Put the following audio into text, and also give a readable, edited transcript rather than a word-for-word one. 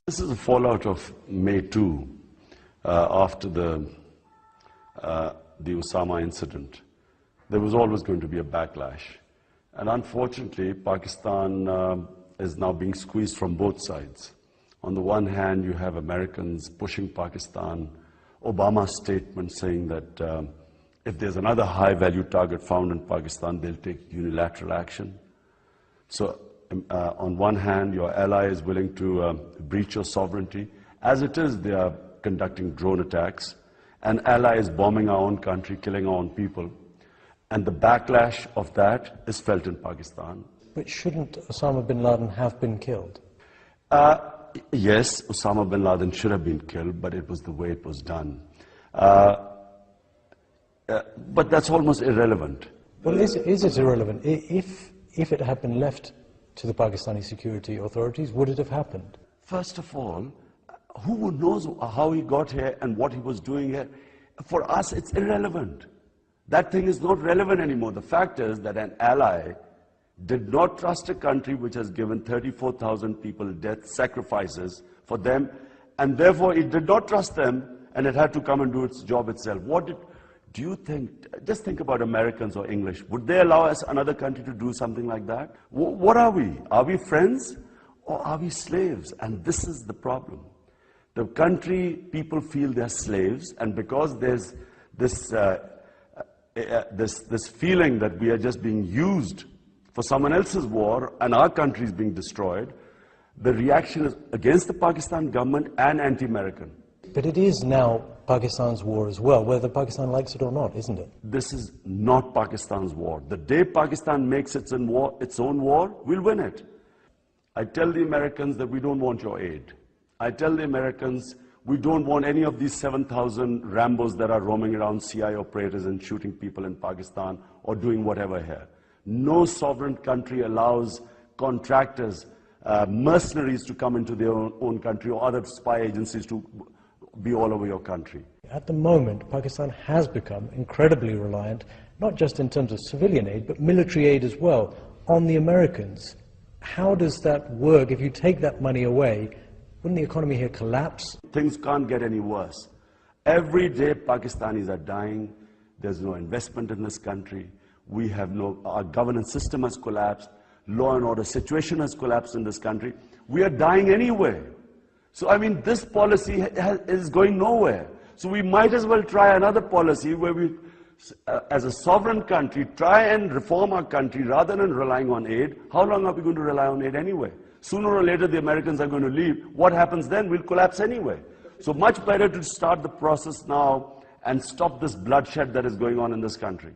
This is a fallout of May 2, after the Osama incident. There was always going to be a backlash. And unfortunately, Pakistan is now being squeezed from both sides. On the one hand, you have Americans pushing Pakistan, Obama's statement saying that if there's another high-value target found in Pakistan, they'll take unilateral action. So on one hand, your ally is willing to breach your sovereignty. As it is, they are conducting drone attacks. An ally is bombing our own country, killing our own people. And the backlash of that is felt in Pakistan. But shouldn't Osama bin Laden have been killed? Yes, Osama bin Laden should have been killed, but it was the way it was done. But that's almost irrelevant. Well, is it irrelevant? If it had been left to the Pakistani security authorities, would it have happened? First of all, who knows how he got here and what he was doing here? For us, it's irrelevant. That thing is not relevant anymore. The fact is that an ally did not trust a country which has given 34,000 people death sacrifices for them, and therefore it did not trust them, and it had to come and do its job itself. Do you think, just think about Americans or English, would they allow us, another country, to do something like that? What are we? Are we friends or are we slaves? And this is the problem. The country, people feel they're slaves, and because there's this feeling that we are just being used for someone else's war and our country is being destroyed, the reaction is against the Pakistan government and anti-American. But it is now Pakistan's war as well, whether Pakistan likes it or not, isn't it? This is not Pakistan's war. The day Pakistan makes its own war, we'll win it. I tell the Americans that we don't want your aid. I tell the Americans we don't want any of these 7,000 Rambos that are roaming around CIA operators and shooting people in Pakistan or doing whatever here. No sovereign country allows contractors, mercenaries to come into their own country or other spy agencies to be all over your country. At the moment, Pakistan has become incredibly reliant, not just in terms of civilian aid, but military aid as well, on the Americans. How does that work? If you take that money away, wouldn't the economy here collapse? Things can't get any worse. Every day Pakistanis are dying. There's no investment in this country. Our governance system has collapsed. Law and order situation has collapsed in this country. We are dying anyway. So, I mean, this policy is going nowhere. So we might as well try another policy where we, as a sovereign country, try and reform our country rather than relying on aid. How long are we going to rely on aid anyway? Sooner or later, the Americans are going to leave. What happens then? We'll collapse anyway. So much better to start the process now and stop this bloodshed that is going on in this country.